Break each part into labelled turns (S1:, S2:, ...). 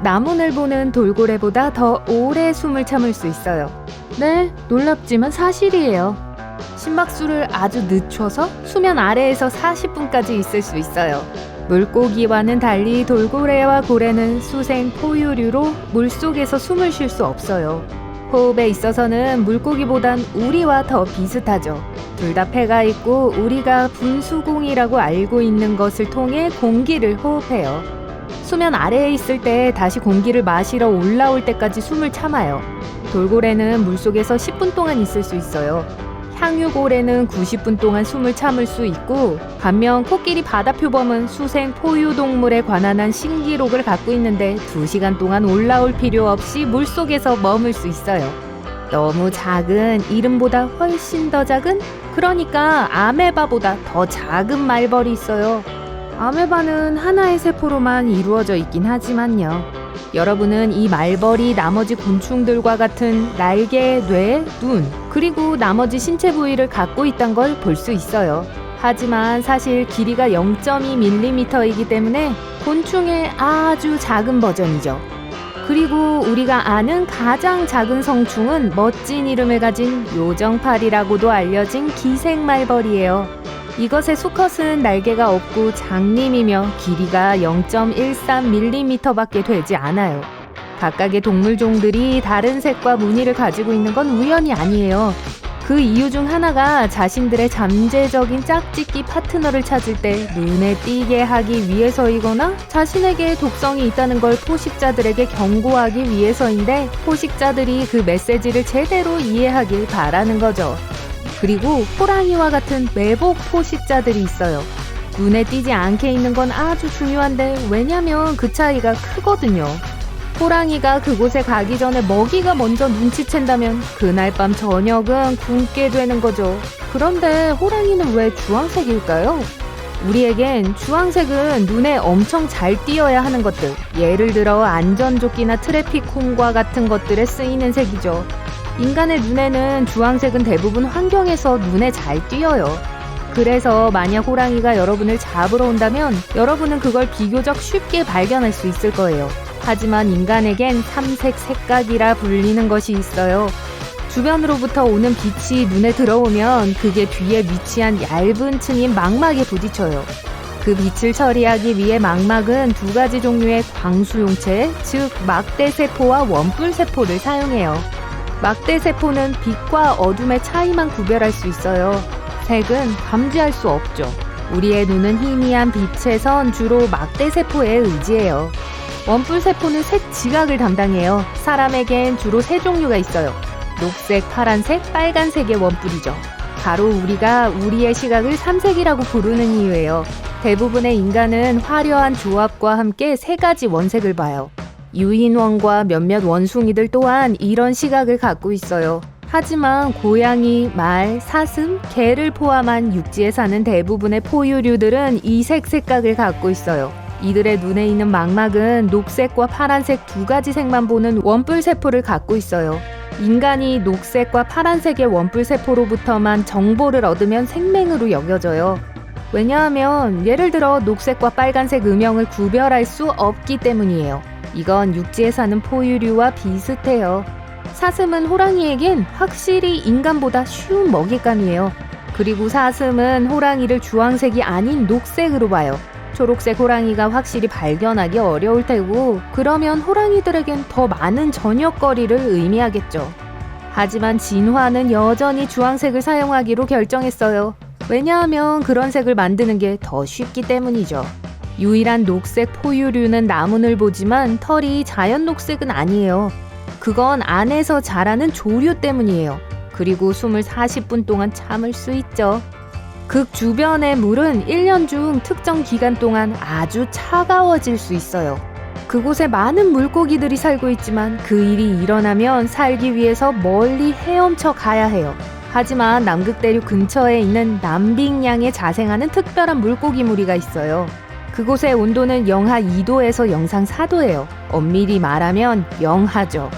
S1: 나무늘보는 돌고래보다 더 오래 숨을 참을 수 있어요. 네, 놀랍지만 사실이에요. 심박수를 아주 늦춰서 수면 아래에서 40분까지 있을 수 있어요. 물고기와는 달리 돌고래와 고래는 수생 포유류로 물속에서 숨을 쉴 수 없어요. 호흡에 있어서는 물고기보단 우리와 더 비슷하죠. 둘 다 폐가 있고 우리가 분수공이라고 알고 있는 것을 통해 공기를 호흡해요. 수면 아래에 있을 때 다시 공기를 마시러 올라올 때까지 숨을 참아요. 돌고래는 물속에서 10분 동안 있을 수 있어요. 향유고래는 90분 동안 숨을 참을 수 있고, 반면 코끼리 바다표범은 수생 포유동물에 관한 한 신기록을 갖고 있는데 2시간 동안 올라올 필요 없이 물속에서 머물 수 있어요. 너무 작은, 이름보다 훨씬 더 작은, 그러니까 아메바보다 더 작은 말벌이 있어요. 아메바는 하나의 세포로만 이루어져 있긴 하지만요. 여러분은 이 말벌이 나머지 곤충들과 같은 날개, 뇌, 눈, 그리고 나머지 신체 부위를 갖고 있다는 걸 볼 수 있어요. 하지만 사실 길이가 0.2mm이기 때문에 곤충의 아주 작은 버전이죠. 그리고 우리가 아는 가장 작은 성충은 멋진 이름을 가진 요정팔이라고도 알려진 기생말벌이에요. 이것의 수컷은 날개가 없고 장림이며 길이가 0.13mm밖에 되지 않아요. 각각의 동물종들이 다른 색과 무늬를 가지고 있는 건 우연이 아니에요. 그 이유 중 하나가 자신들의 잠재적인 짝짓기 파트너를 찾을 때 눈에 띄게 하기 위해서이거나 자신에게 독성이 있다는 걸 포식자들에게 경고하기 위해서인데, 포식자들이 그 메시지를 제대로 이해하길 바라는 거죠. 그리고 호랑이와 같은 매복 포식자들이 있어요. 눈에 띄지 않게 있는 건 아주 중요한데, 왜냐면 그 차이가 크거든요. 호랑이가 그곳에 가기 전에 먹이가 먼저 눈치챈다면 그날 밤 저녁은 굶게 되는 거죠. 그런데 호랑이는 왜 주황색일까요? 우리에겐 주황색은 눈에 엄청 잘 띄어야 하는 것들, 예를 들어 안전조끼나 트래픽콘과 같은 것들에 쓰이는 색이죠. 인간의 눈에는 주황색은 대부분 환경에서 눈에 잘 띄어요. 그래서 만약 호랑이가 여러분을 잡으러 온다면 여러분은 그걸 비교적 쉽게 발견할 수 있을 거예요. 하지만 인간에겐 삼색 색각이라 불리는 것이 있어요. 주변으로부터 오는 빛이 눈에 들어오면 그게 뒤에 위치한 얇은 층인 망막에 부딪혀요. 그 빛을 처리하기 위해 망막은 2가지 종류의 광수용체, 즉 막대세포와 원뿔세포를 사용해요. 막대세포는 빛과 어둠의 차이만 구별할 수 있어요. 색은 감지할 수 없죠. 우리의 눈은 희미한 빛에선 주로 막대세포에 의지해요. 원뿔세포는 색 지각을 담당해요. 사람에겐 주로 3종류가 있어요. 녹색, 파란색, 빨간색의 원뿔이죠. 바로 우리가 우리의 시각을 삼색이라고 부르는 이유예요. 대부분의 인간은 화려한 조합과 함께 3가지 원색을 봐요. 유인원과 몇몇 원숭이들 또한 이런 시각을 갖고 있어요. 하지만 고양이, 말, 사슴, 개를 포함한 육지에 사는 대부분의 포유류들은 이색 색각을 갖고 있어요. 이들의 눈에 있는 망막은 녹색과 파란색 2가지 색만 보는 원뿔세포를 갖고 있어요. 인간이 녹색과 파란색의 원뿔세포로부터만 정보를 얻으면 생맹으로 여겨져요. 왜냐하면 예를 들어 녹색과 빨간색 음영을 구별할 수 없기 때문이에요. 이건 육지에 사는 포유류와 비슷해요. 사슴은 호랑이에겐 확실히 인간보다 쉬운 먹잇감이에요. 그리고 사슴은 호랑이를 주황색이 아닌 녹색으로 봐요. 초록색 호랑이가 확실히 발견하기 어려울 테고, 그러면 호랑이들에겐 더 많은 저녁거리를 의미하겠죠. 하지만 진화는 여전히 주황색을 사용하기로 결정했어요. 왜냐하면 그런 색을 만드는 게 더 쉽기 때문이죠. 유일한 녹색 포유류는 나무늘보지만 털이 자연 녹색은 아니에요. 그건 안에서 자라는 조류 때문이에요. 그리고 숨을 40분 동안 참을 수 있죠. 극 주변의 물은 1년 중 특정 기간 동안 아주 차가워질 수 있어요. 그곳에 많은 물고기들이 살고 있지만 그 일이 일어나면 살기 위해서 멀리 헤엄쳐 가야 해요. 하지만 남극대륙 근처에 있는 남빙양에 자생하는 특별한 물고기 무리가 있어요. 그곳의 온도는 영하 2도에서 영상 4도예요. 엄밀히 말하면 영하죠.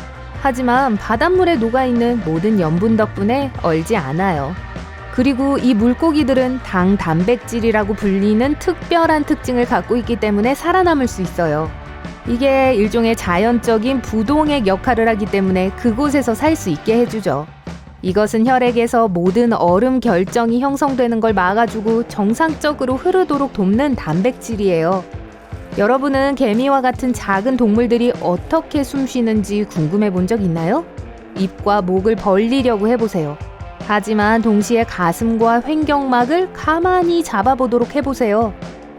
S1: 하지만 바닷물에 녹아있는 모든 염분 덕분에 얼지 않아요. 그리고 이 물고기들은 당단백질이라고 불리는 특별한 특징을 갖고 있기 때문에 살아남을 수 있어요. 이게 일종의 자연적인 부동액 역할을 하기 때문에 그곳에서 살 수 있게 해주죠. 이것은 혈액에서 모든 얼음 결정이 형성되는 걸 막아주고 정상적으로 흐르도록 돕는 단백질이에요. 여러분은 개미와 같은 작은 동물들이 어떻게 숨 쉬는지 궁금해 본 적 있나요? 입과 목을 벌리려고 해보세요. 하지만 동시에 가슴과 횡격막을 가만히 잡아보도록 해보세요.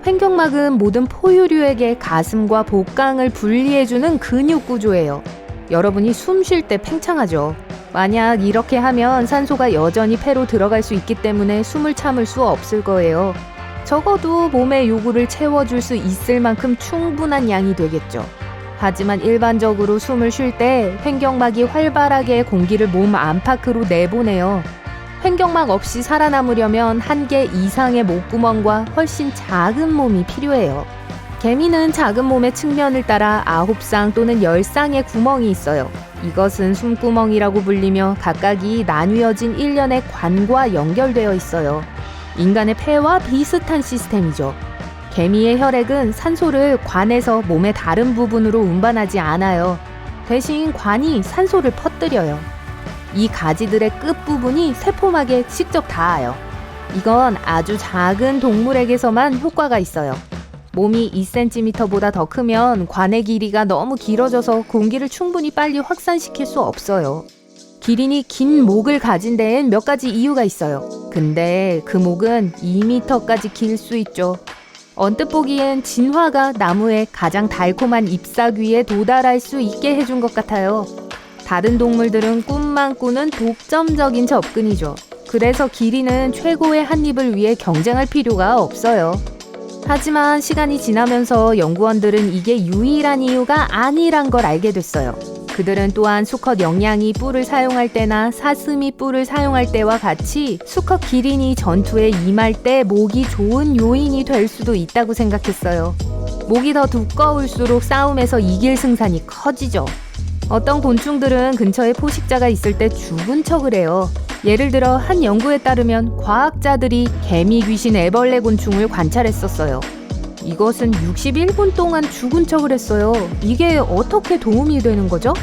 S1: 횡격막은 모든 포유류에게 가슴과 복강을 분리해주는 근육 구조예요. 여러분이 숨 쉴 때 팽창하죠. 만약 이렇게 하면 산소가 여전히 폐로 들어갈 수 있기 때문에 숨을 참을 수 없을 거예요. 적어도 몸의 요구를 채워줄 수 있을 만큼 충분한 양이 되겠죠. 하지만 일반적으로 숨을 쉴 때 횡격막이 활발하게 공기를 몸 안팎으로 내보내요. 횡격막 없이 살아남으려면 1개 이상의 목구멍과 훨씬 작은 몸이 필요해요. 개미는 작은 몸의 측면을 따라 9쌍 또는 10쌍의 구멍이 있어요. 이것은 숨구멍이라고 불리며 각각이 나뉘어진 일련의 관과 연결되어 있어요. 인간의 폐와 비슷한 시스템이죠. 개미의 혈액은 산소를 관에서 몸의 다른 부분으로 운반하지 않아요. 대신 관이 산소를 퍼뜨려요. 이 가지들의 끝부분이 세포막에 직접 닿아요. 이건 아주 작은 동물에게서만 효과가 있어요. 몸이 2cm보다 더 크면 관의 길이가 너무 길어져서 공기를 충분히 빨리 확산시킬 수 없어요. 기린이 긴 목을 가진 데엔 몇 가지 이유가 있어요. 근데 그 목은 2m까지 길 수 있죠. 언뜻 보기엔 진화가 나무의 가장 달콤한 잎사귀에 도달할 수 있게 해준 것 같아요. 다른 동물들은 꿈만 꾸는 독점적인 접근이죠. 그래서 기린은 최고의 한 입을 위해 경쟁할 필요가 없어요. 하지만 시간이 지나면서 연구원들은 이게 유일한 이유가 아니란 걸 알게 됐어요. 그들은 또한 수컷 영양이 뿔을 사용할 때나 사슴이 뿔을 사용할 때와 같이 수컷 기린이 전투에 임할 때 목이 좋은 요인이 될 수도 있다고 생각했어요. 목이 더 두꺼울수록 싸움에서 이길 승산이 커지죠. 어떤 곤충들은 근처에 포식자가 있을 때 죽은 척을 해요. 예를 들어 한 연구에 따르면 과학자들이 개미 귀신 애벌레 곤충을 관찰했었어요. 이것은 61분 동안 죽은 척을 했어요. 이게 어떻게 도움이 되는 거죠?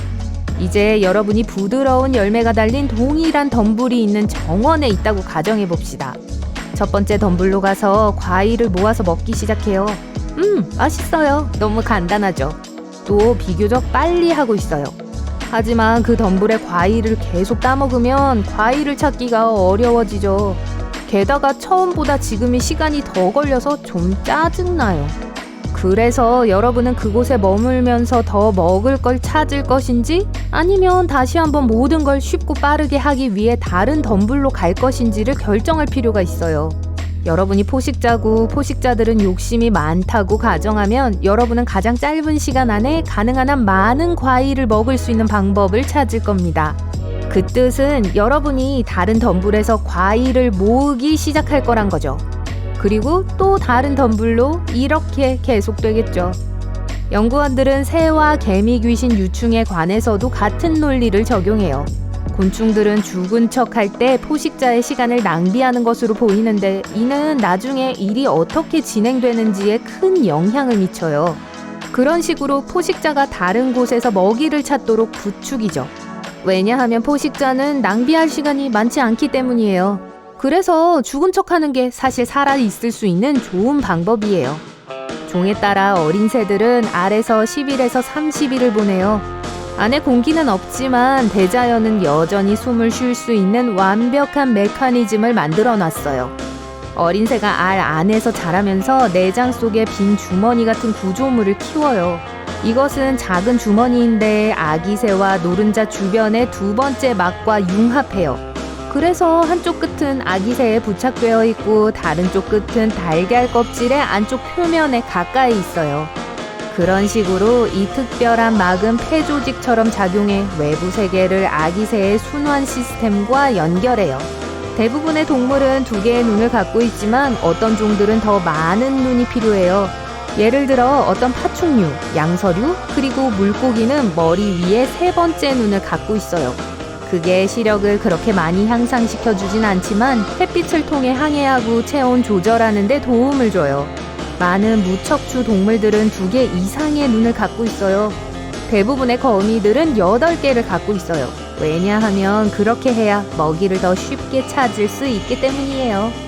S1: 이제 여러분이 부드러운 열매가 달린 동일한 덤불이 있는 정원에 있다고 가정해 봅시다. 첫 번째 덤불로 가서 과일을 모아서 먹기 시작해요. 맛있어요. 너무 간단하죠. 또 비교적 빨리 하고 있어요. 하지만 그 덤불에 과일을 계속 따먹으면 과일을 찾기가 어려워지죠. 게다가 처음보다 지금이 시간이 더 걸려서 좀 짜증나요. 그래서 여러분은 그곳에 머물면서 더 먹을 걸 찾을 것인지 아니면 다시 한번 모든 걸 쉽고 빠르게 하기 위해 다른 덤불로 갈 것인지를 결정할 필요가 있어요. 여러분이 포식자고 포식자들은 욕심이 많다고 가정하면 여러분은 가장 짧은 시간 안에 가능한 한 많은 과일을 먹을 수 있는 방법을 찾을 겁니다. 그 뜻은 여러분이 다른 덤불에서 과일을 모으기 시작할 거란 거죠. 그리고 또 다른 덤불로 이렇게 계속되겠죠. 연구원들은 새와 개미 귀신 유충에 관해서도 같은 논리를 적용해요. 곤충들은 죽은 척 할 때 포식자의 시간을 낭비하는 것으로 보이는데 이는 나중에 일이 어떻게 진행되는지에 큰 영향을 미쳐요. 그런 식으로 포식자가 다른 곳에서 먹이를 찾도록 부추기죠. 왜냐하면 포식자는 낭비할 시간이 많지 않기 때문이에요. 그래서 죽은 척하는 게 사실 살아있을 수 있는 좋은 방법이에요. 종에 따라 어린 새들은 알에서 10일에서 30일을 보내요. 안에 공기는 없지만 대자연은 여전히 숨을 쉴 수 있는 완벽한 메커니즘을 만들어 놨어요. 어린 새가 알 안에서 자라면서 내장 속에 빈 주머니 같은 구조물을 키워요. 이것은 작은 주머니인데 아기 새와 노른자 주변의 두 번째 막과 융합해요. 그래서 한쪽 끝은 아기 새에 부착되어 있고 다른 쪽 끝은 달걀 껍질의 안쪽 표면에 가까이 있어요. 그런 식으로 이 특별한 막은 폐조직처럼 작용해 외부 세계를 아기 새의 순환 시스템과 연결해요. 대부분의 동물은 2개의 눈을 갖고 있지만 어떤 종들은 더 많은 눈이 필요해요. 예를 들어 어떤 파충류, 양서류, 그리고 물고기는 머리 위에 3번째 눈을 갖고 있어요. 그게 시력을 그렇게 많이 향상시켜주진 않지만 햇빛을 통해 항해하고 체온 조절하는 데 도움을 줘요. 많은 무척추 동물들은 2개 이상의 눈을 갖고 있어요. 대부분의 거미들은 8개를 갖고 있어요. 왜냐하면 그렇게 해야 먹이를 더 쉽게 찾을 수 있기 때문이에요.